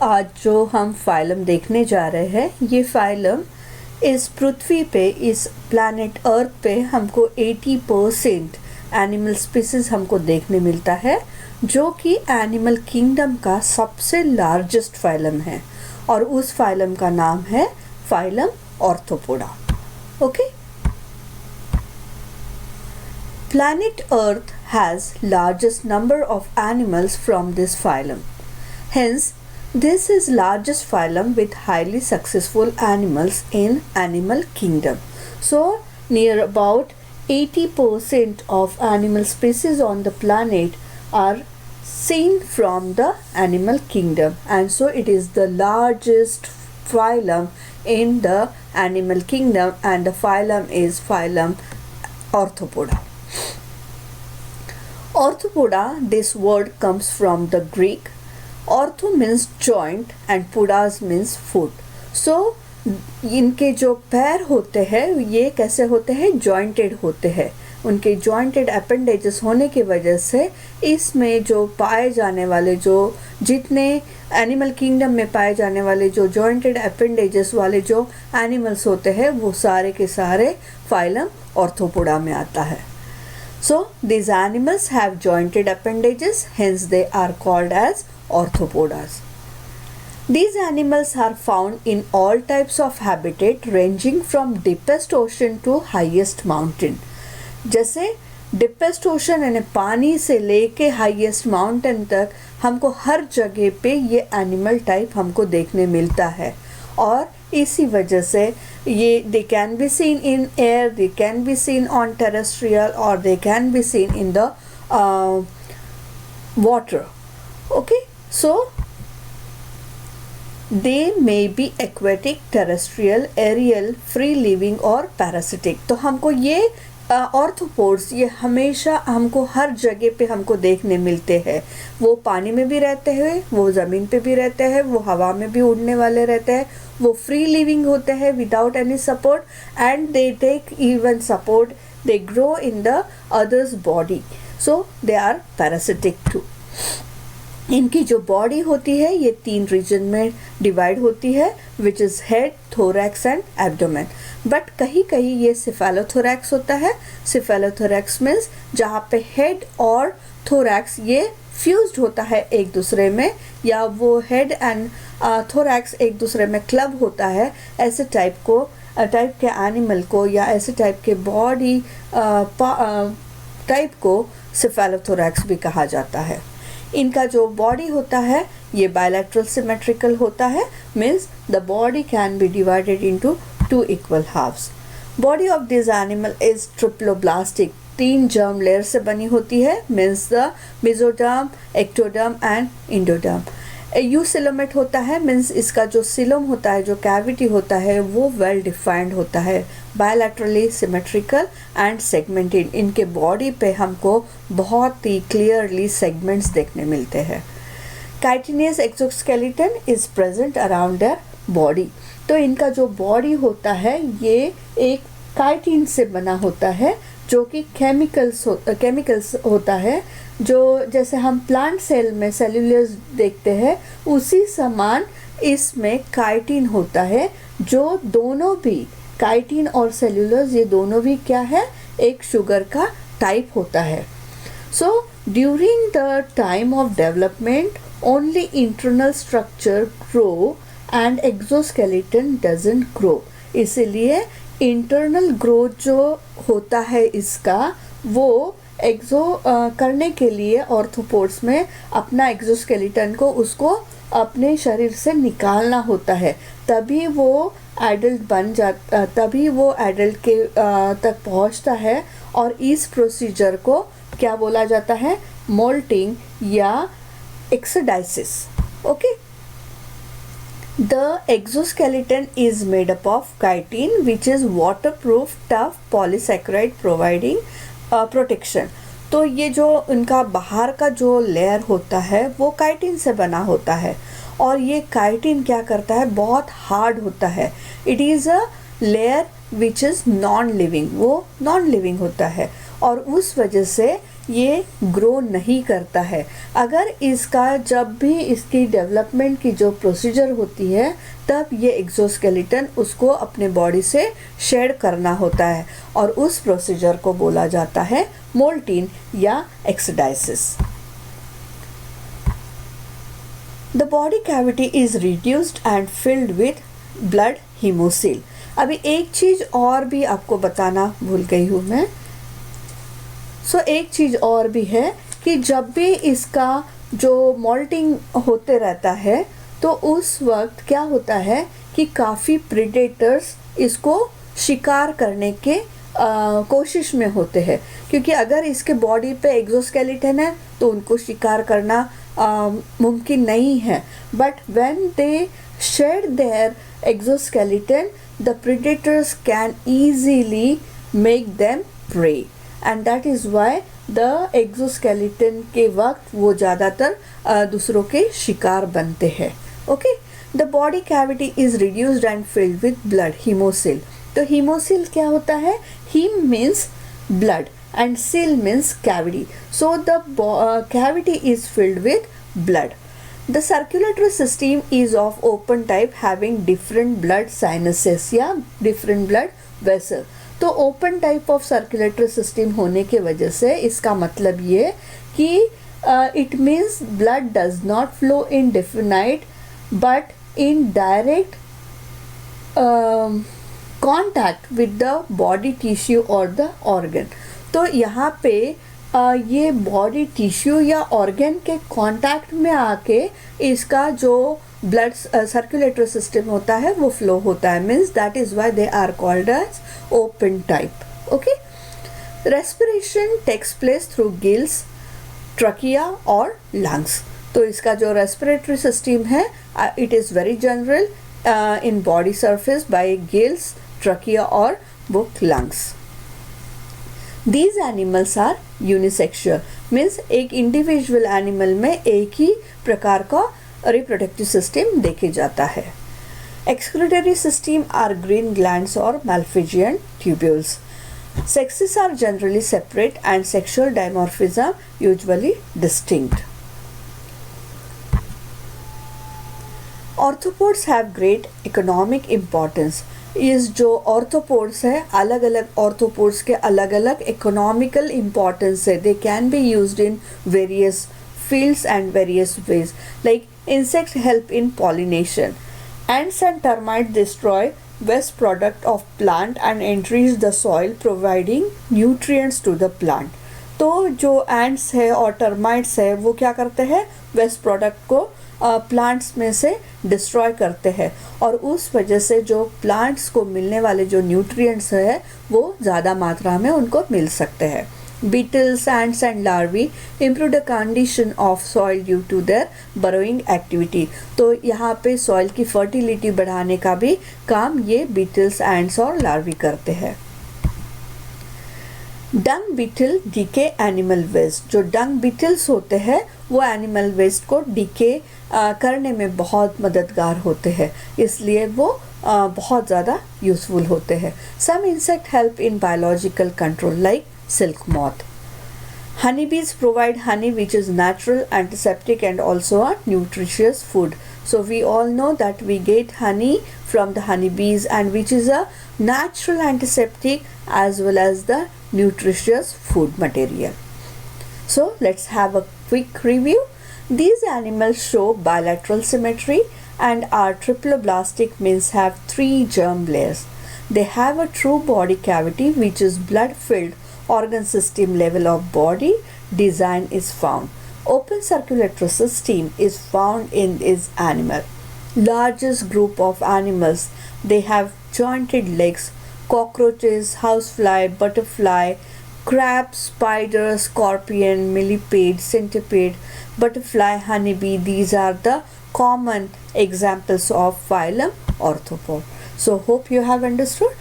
आज जो हम फाइलम देखने जा रहे हैं, ये फाइलम इस पृथ्वी पे, इस प्लैनेट अर्थ पे हमको 80% एनिमल स्पीसीज हमको देखने मिलता है, जो कि एनिमल किंगडम का सबसे लार्जेस्ट फाइलम है और उस फाइलम का नाम है phylum arthropoda. Okay, Planet Earth has largest number of animals from this phylum. Hence, this is largest phylum with highly successful animals in animal kingdom. So, near about 80% of animal species on the planet are seen from the animal kingdom, and so it is the largest phylum in the animal kingdom, and the phylum is phylum Orthopoda. Orthopoda, this word comes from the Greek. Ortho means joint and podas means foot. So, इनके जो पैर होते हैं ये कैसे होते हैं? Jointed होते हैं। उनके जॉइंटेड अपेंडेजेस होने की वजह से इसमें जो पाए जाने वाले, जो जितने एनिमल किंगडम में पाए जाने वाले जो जॉइंटेड अपेंडेजेस वाले जो एनिमल्स होते हैं वो सारे के सारे फाइलम ऑर्थोपोडा में आता है। So, these animals have jointed appendages, hence they are called as orthopodas. These animals are found in all types of habitat ranging from deepest ocean to highest mountain. जैसे deepest ocean यानी पानी से लेके highest mountain तक हमको हर जगह पे ये animal type हमको देखने मिलता है और इसी वजह से ये they can be seen in air, they can be seen on terrestrial or they can be seen in the water. Okay, so they may be aquatic, terrestrial, aerial, free living और parasitic. तो हमको ये arthropods ये हमेशा हमको हर जगह पे हमको देखने मिलते हैं। वो पानी में भी रहते हैं, वो ज़मीन पे भी रहते हैं, वो हवा में भी उड़ने वाले रहते हैं, वो फ्री लिविंग होते हैं without any support, and they take even support, they grow in the others body, so they are parasitic too. इनकी जो बॉडी होती है ये 3 रीजन में डिवाइड होती है, which is head, thorax and abdomen. But कहीं कहीं ये सिफेलोथोरैक्स होता है। सिफेलोथोरैक्स मीन्स जहाँ पे हेड और थोरैक्स ये फ्यूज्ड होता है एक दूसरे में, या वो हेड एंड थोरैक्स एक दूसरे में क्लब होता है। ऐसे टाइप के एनिमल को या ऐसे टाइप के बॉडी टाइप को सिफेलोथोरैक्स भी कहा जाता है। इनका जो बॉडी होता है ये बायलैटरल सिमेट्रिकल होता है, means the body can be divided into 2 equal halves. Body of this animal is triploblastic, 3 germ layer से बनी होती है, means the mesoderm, ectoderm and endoderm. Eucoelomate होता है, मीन्स इसका जो सिलोम होता है, जो कैविटी होता है वो वेल डिफाइंड होता है, बायलैटरली सिमेट्रिकल एंड सेगमेंटेड। इनके बॉडी पे हमको बहुत ही क्लियरली सेगमेंट्स देखने मिलते हैं। Chitinous exoskeleton is present around their body. तो इनका जो बॉडी होता है ये एक काइटिन से बना होता है, जो कि केमिकल्स होता है, जो जैसे हम प्लांट सेल में सेल्यूलोज देखते हैं उसी समान इसमें काइटिन होता है, जो दोनों भी काइटिन और सेल्यूलोज ये दोनों भी क्या है, एक शुगर का टाइप होता है। So during the time of development only internal structure grow and exoskeleton doesn't grow. इसीलिए इंटरनल ग्रोथ जो होता है इसका वो करने के लिए ऑर्थोपोड्स में अपना एक्सोस्केलेटन को उसको अपने शरीर से निकालना होता है, तभी वो एडल्ट बन जाता, तभी वो एडल्ट के तक पहुंचता है। और इस प्रोसीजर को क्या बोला जाता है? मोल्टिंग या ecdysis. Okay, The exoskeleton is made up of chitin, which is waterproof, tough polysaccharide providing protection. तो ये जो इनका बाहर का जो लेयर होता है वो काइटिन से बना होता है, और ये काइटिन क्या करता है, बहुत हार्ड होता है। It is a layer which is non living, वो नॉन लिविंग होता है, और उस वजह से ये ग्रो नहीं करता है। अगर इसका जब भी इसकी डेवलपमेंट की जो प्रोसीजर होती है तब ये एक्सोस्केलेटन उसको अपने बॉडी से शेड करना होता है और उस प्रोसीजर को बोला जाता है मोल्टिन या ecdysis. The body cavity is reduced and filled with blood haemocoel. अभी एक चीज और भी आपको बताना भूल गई हूँ मैं। एक चीज और भी है कि जब भी इसका जो मोल्टिंग होते रहता है तो उस वक्त क्या होता है कि काफ़ी प्रेडेटर्स इसको शिकार करने के कोशिश में होते हैं, क्योंकि अगर इसके बॉडी पे एक्सोस्केलेटन है तो उनको शिकार करना मुमकिन नहीं है। But when they shade there exoskeleton the predators can easily make them prey and that is why the exoskeleton के वक्त वो ज़्यादातर दूसरों के शिकार बनते हैं। Okay, the body cavity is reduced and filled with blood haemocoel. तो हीमोसिल क्या होता है? Haem means blood and seal means cavity. So the cavity is filled with blood. The circulatory system is of open type having different blood sinuses या different blood vessel. तो open type of circulatory system होने के वजह से इसका मतलब ये कि it means blood does not flow in definite but in direct contact with the body tissue और द ऑर्गन। तो यहाँ पे ये बॉडी टिश्यू या ऑर्गन के कांटेक्ट में आके इसका जो ब्लड सर्कुलेटरी सिस्टम होता है वो फ्लो होता है, means that is why they are called as open type. Okay, respiration takes place through gills, trachea और लंग्स। तो इसका जो रेस्पिरेटरी सिस्टम है it is very general in body surface by gills, trachea और book lungs. These animals are unisexual, means एक individual animal में एक ही प्रकार का रिप्रोडक्टिव सिस्टम देखे जाता है। Excretory system are green glands और Malpighian tubules. Sexes are generally separate and sexual dimorphism usually distinct. Arthropods have great economic importance. इस जो ऑर्थोपोड्स है अलग अलग ऑर्थोपोड्स के अलग अलग इकोनॉमिकल इम्पॉर्टेंस है। They can be used in various fields and various ways, like insects help in pollination. Ants and termites destroy waste product of plant and enrich the soil providing nutrients to the plant. तो जो ants है और termites है वो क्या करते हैं? Waste product को प्लांट्स में से डिस्ट्रॉय करते हैं और उस वजह से जो प्लांट्स को मिलने वाले जो न्यूट्रिएंट्स है वो ज़्यादा मात्रा में उनको मिल सकते हैं। Beetles, ants and larvae improve the condition of soil due to their burrowing activity. तो यहाँ पे सॉइल की फर्टिलिटी बढ़ाने का भी काम ये बीटल्स, एंड्स और लार्वी करते हैं। Dung beetle decay animal waste. जो डंग बीटल्स होते हैं वो एनिमल वेस्ट को डीके करने में बहुत मददगार होते हैं, इसलिए वो बहुत ज़्यादा यूज़फुल होते हैं। Some insect help in biological control like silk moth. Honeybees provide honey which is natural, antiseptic and also a nutritious food. So we all know that we get honey from the honeybees and which is a natural antiseptic as well as the nutritious food material. So let's have a quick review. These animals show bilateral symmetry and are triploblastic, means have 3 germ layers. They have a true body cavity which is blood filled. Organ system level of body design is found. Open circulatory system is found in this animal. Largest group of animals, they have jointed legs. Cockroaches, housefly, butterfly, crab, spider, scorpion, millipede, centipede, butterfly, honeybee. These are the common examples of phylum Arthropod. So hope you have understood.